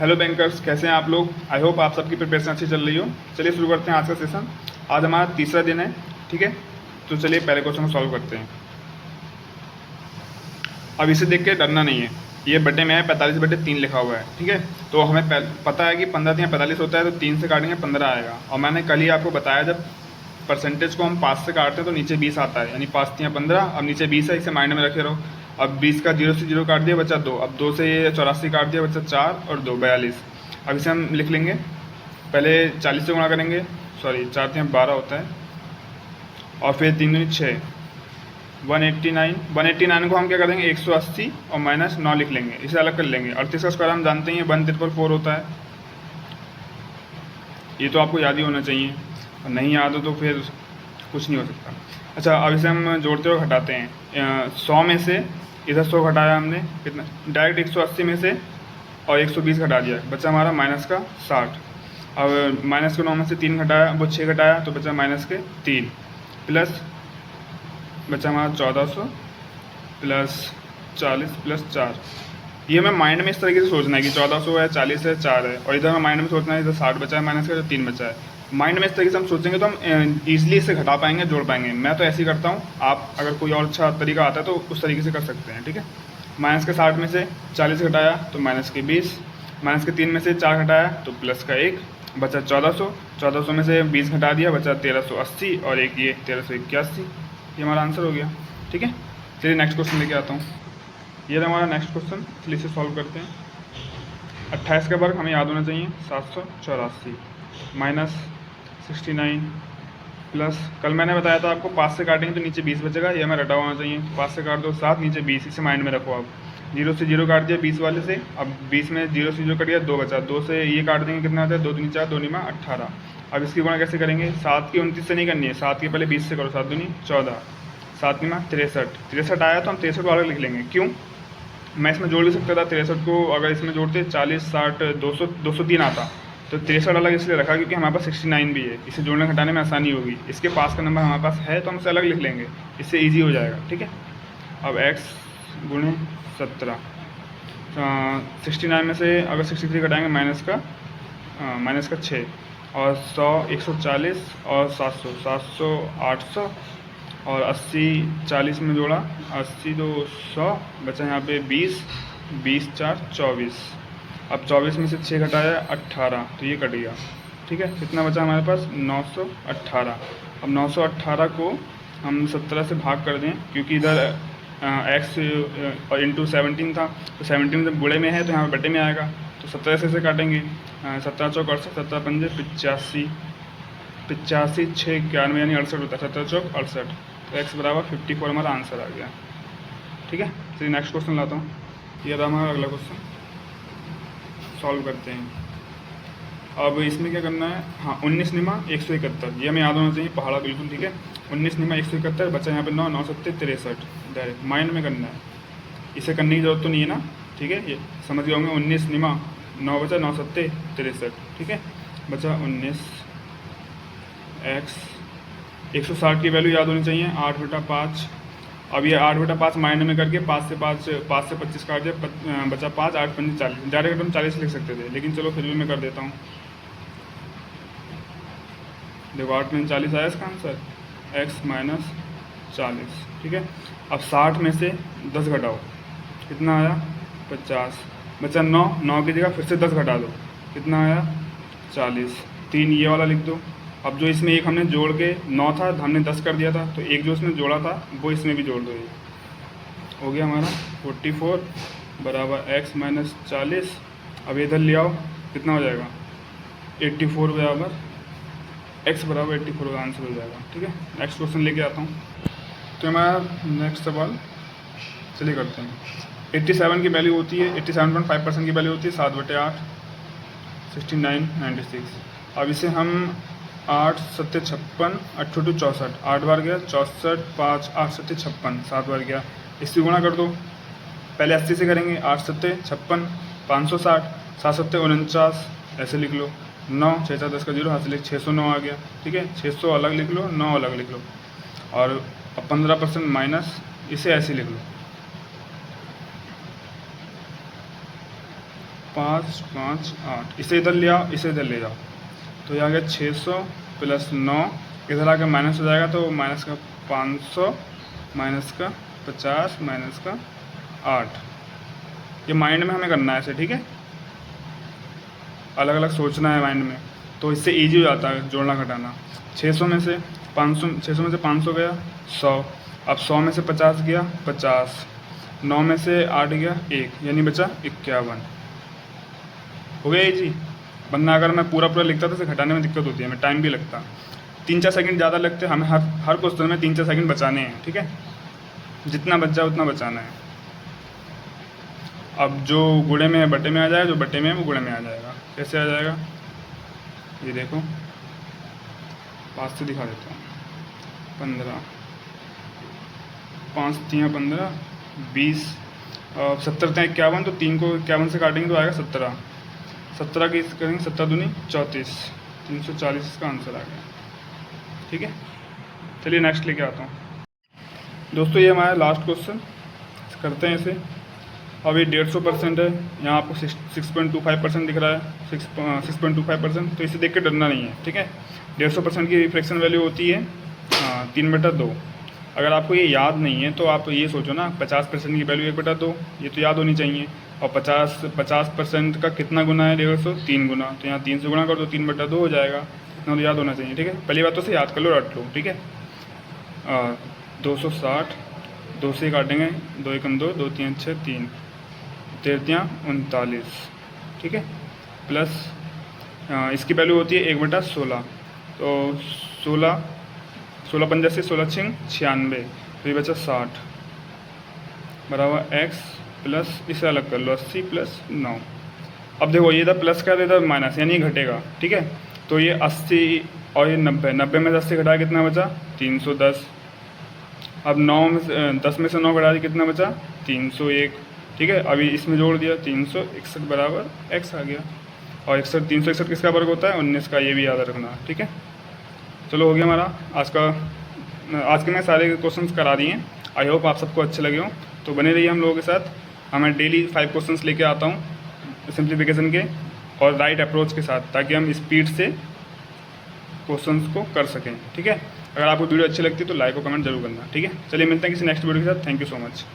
Hello bankers, कैसे हैं आप लोग। आई होप आप सबकी प्रिपरेशन अच्छी चल रही हो। चलिए शुरू करते हैं आज का सेशन। आज हमारा तीसरा दिन है, ठीक है। तो चलिए पहले क्वेश्चन को सॉल्व करते हैं। अब इसे देख के डरना नहीं है, ये बटे में है 45/3 लिखा हुआ है, ठीक है। तो हमें पता है कि 15 × 45 होता है, तो 3 से काटेंगे 15 आएगा। और मैंने कल ही आपको बताया जब परसेंटेज को हम 5 से काटते हैं तो नीचे 20 आता है, यानी 5 × 15। अब नीचे 20 है, इसे माइंड में रखे रहो। अब 20 का 0 से 0 काट दिया, बचा 2। अब 2 से ये 84 काट दिया, बचा 4 और 2 42। अब इसे हम लिख लेंगे, पहले 40 से गुणा करेंगे, सॉरी 4 × 12 होता है, और फिर 3 दूनी 6, 189 को हम क्या कर देंगे 180 और -9 लिख लेंगे, इसे अलग कर लेंगे। 38 का स्क्वायर हम जानते ही हैं 1/4 होता है, ये तो आपको याद ही होना चाहिए, और नहीं याद हो तो फिर कुछ नहीं हो सकता। अच्छा, अब इसे हम जोड़ते हुए घटाते हैं। 100 में से इधर 100 घटाया हमने, कितना डायरेक्ट 180 में से और 120 घटा दिया, बचा हमारा -60। अब -9 में से 3 घटाया, वो 6 घटाया, तो बचा -3 प्लस बचा हमारा 1400 प्लस 40 प्लस 4। ये हमें माइंड में इस तरीके से सोचना है कि 1400 है, 40 है, 4 है, और इधर हमें माइंड में सोचना है इधर 60 बचा है माइनस का, तो 3 बचा है। माइंड में इस तरीके से हम सोचेंगे तो हम ईजिली इसे घटा पाएंगे, जोड़ पाएंगे। मैं तो ऐसे ही करता हूँ, आप अगर कोई और अच्छा तरीका आता है तो उस तरीके से कर सकते हैं, ठीक है। -60 में से 40 घटाया तो -20, -3 में से 4 घटाया तो +1, बचा 1400 में से 20 घटा दिया, बचा 1380, और एक ये 1381। ये हमारा आंसर हो गया, ठीक है। चलिए नेक्स्ट क्वेश्चन लेके आता हूँ। ये था हमारा नेक्स्ट क्वेश्चन, चलिए इसे सॉल्व करते हैं। 28 का वर्ग हमें याद होना चाहिए 784 -69 प्लस, कल मैंने बताया था आपको 5 से काटेंगे तो नीचे 20 बचेगा, ये हमें रटा होना चाहिए। 5 से काट दो 7, नीचे 20, इसे माइंड में रखो। आप 0 से 0 काट दिया 20 वाले से, अब 20 में 0 से 0 कट गया, 2 बचा, 2 से ये काट देंगे, कितना आता है 2 दूनी 4, 2 × 18। अब इसकी गुणा कैसे करेंगे, 7 की 29 से नहीं करनी है, 7 के पहले 20 से करो, 7 दूनी 14, 7 × 63 आया, तो हम 63 वाला लिख लेंगे। क्यों, मैं इसमें जोड़ भी सकता था 63 को, अगर इसमें जोड़ते 40 60 200 203 आता, तो 63 अलग इसलिए रखा क्योंकि हमारे पास 69 भी है, इसे जोड़ने घटाने में आसानी होगी। इसके पास का नंबर हमारे पास है तो हम इसे अलग लिख लेंगे, इससे ईजी हो जाएगा, ठीक है। अब x × 17, 69 में से अगर 63 घटाएंगे माइनस का 6, और 100 140, और 700 700 800, और 80 40 में जोड़ा, 80 तो 100, बचा यहाँ पे 20 20 4 24। अब 24 में से 6 घटाया 18, तो ये कट गया, ठीक है। कितना बचा हमारे पास 918। अब 918 को हम 17 से भाग कर दें, क्योंकि इधर x और इंटू 17 था, तो 17 जब गुणे में है तो यहाँ पे बटे में आएगा, तो 17 से काटेंगे। 17 चौक 68, 17 पंजे 85, 85 6 91 यानी 68 होता है, 17 चौक 68, तो x बराबर 54 हमारा आंसर आ गया, ठीक है। चलिए नेक्स्ट क्वेश्चन लाता हूँ। ये रहा हमारा अगला क्वेश्चन, सॉल्व करते हैं। अब इसमें क्या करना है, हाँ 19 निमा 171, ये हमें याद होना चाहिए, पहाड़ा बिल्कुल, ठीक है। 19 निमा 171, बच्चा यहाँ पे 9 9 7 63, डायरेक्ट माइंड में करना है, इसे करने की जरूरत तो नहीं है ना, ठीक है। ये समझ गए होंगे, 19 निमा 9 बचा 9 7 63, ठीक है। बचा 19 x 160 की वैल्यू याद होनी चाहिए 8/5। अब ये 8/5 माइंड में करके 5 से 25 काट दिया, बचा 5, 8 5 40, डायरेक्ट हम 40 लिख सकते थे, लेकिन चलो फिर भी मैं कर देता हूँ। देखो 8 में 40 आया इसका आंसर, x - 40, ठीक है। अब 60 में से 10 घटाओ, कितना आया 50, बचा 9, 9 की जगह फिर से 10 घटा दो, कितना आया 40, 3 ये वाला लिख दो। अब जो इसमें एक हमने जोड़ के 9 था, हमने 10 कर दिया था, तो एक जो इसमें जोड़ा था वो इसमें भी जोड़ दो, ये हो गया हमारा 44 बराबर x - 40। अब इधर ले आओ, कितना हो जाएगा 84 बराबर x बराबर 84 का आंसर हो जाएगा, ठीक है। नेक्स्ट क्वेश्चन लेके आता हूँ। तो हमारा नेक्स्ट सवाल चलिए करते हैं। 87 की वैल्यू होती है, 87.5% की वैल्यू होती है 7/8, 69 96। अब इसे हम 8 7 56, 8 2 64, 8 बार गया 64, 5 8 7 56, 7 बार गया, इसकी गुणा कर दो। पहले 80 से करेंगे, 8 7 56, 560, 7 7 49, ऐसे लिख लो। 9 6 4 10 का 0 हाथ से लिख, 609 आ गया, ठीक है। 600 अलग लिख लो, 9 अलग लिख लो, और 15% माइनस, इसे ऐसे लिख लो। 5 5 8, इसे इधर ले आओ, इसे इधर ले जाओ, तो ये आ गया 600 प्लस 9, इधर आकर माइनस हो जाएगा, तो माइनस का 500 माइनस का 50 माइनस का 8। ये माइंड में हमें करना है ऐसे, ठीक है, अलग अलग सोचना है माइंड में, तो इससे ईजी हो जाता है जोड़ना घटाना। 600 में से 500, 600 में से 500 गया 100, अब 100 में से 50 गया 50, 9 में से 8 गया 1, यानी बचा 51। हो गया ईजी। वरना अगर मैं पूरा पूरा लिखता तो इसे घटाने में दिक्कत होती है, हमें टाइम भी लगता, 3-4 सेकंड ज़्यादा लगते, हमें हर क्वेश्चन में 3-4 सेकंड बचाने हैं, ठीक है, जितना बच जाए उतना बचाना है। अब जो गुणे में है बटे में आ जाएगा, जो बटे में है वो गुणे में आ जाएगा। कैसे आ जाएगा, ये देखो, पास से दिखा देता हूँ। 15, 5 3 15, 20, 70 × 51, तो 3 को 51 से काटेंगे तो आएगा 17, 17 की करेंगे 17 दूनी 34, 340 इसका आंसर आ गया, ठीक है। चलिए नेक्स्ट लेके आता हूँ। दोस्तों ये हमारा लास्ट क्वेश्चन करते हैं इसे। अब ये 150% है, यहाँ आपको 6.25% दिख रहा है, 6.25%, तो इसे देख के डरना नहीं है, ठीक है। 150% की फ्रैक्शन वैल्यू होती है 3/2। अगर आपको ये याद नहीं है तो आप ये सोचो ना, 50% की वैल्यू 1/2, ये तो याद होनी चाहिए। और 50% का कितना गुना है 150? 3 गुना, तो यहाँ 3 से गुना कर दो, 3/2 हो जाएगा, इतना तो याद होना चाहिए, ठीक है। पहली बात तो से याद कर लो, रट लो, ठीक है। 260, 2 से काटेंगे, 2 1 2, 2 3 6 3, 3 39, ठीक है, प्लस इसकी वैल्यू होती है 1/16, तो 16 पंजा से 16 6 96, तो ये बचा 60 बराबर x प्लस, इसे अलग कर लो, 80 प्लस 9। अब देखो ये इधर प्लस का इधर माइनस, यानी ये घटेगा, ठीक है। तो ये 80 और ये 90, 90 में से 80 घटा कितना बचा 310। अब 9 में से 10 में से 9 घटा दिया, कितना बचा 301, ठीक है। अभी इसमें जोड़ दिया 361 बराबर x आ गया। और 61 361 किसका वर्ग होता है 19 का, ये भी याद रखना, ठीक है। चलो हो गया हमारा आज के मैं सारे क्वेश्चंस करा दिए हैं। आई होप आप सबको अच्छे लगे हों, तो बने रहिए हम लोगों के साथ। मैं डेली 5 क्वेश्चंस लेके आता हूँ सिंप्लीफिकेशन के और राइट अप्रोच के साथ, ताकि हम स्पीड से क्वेश्चंस को कर सकें, ठीक है। अगर आपको वीडियो अच्छी लगती है तो लाइक और कमेंट जरूर करना, ठीक है। चलिए मिलते हैं किसी नेक्स्ट वीडियो के साथ। Thank you so much.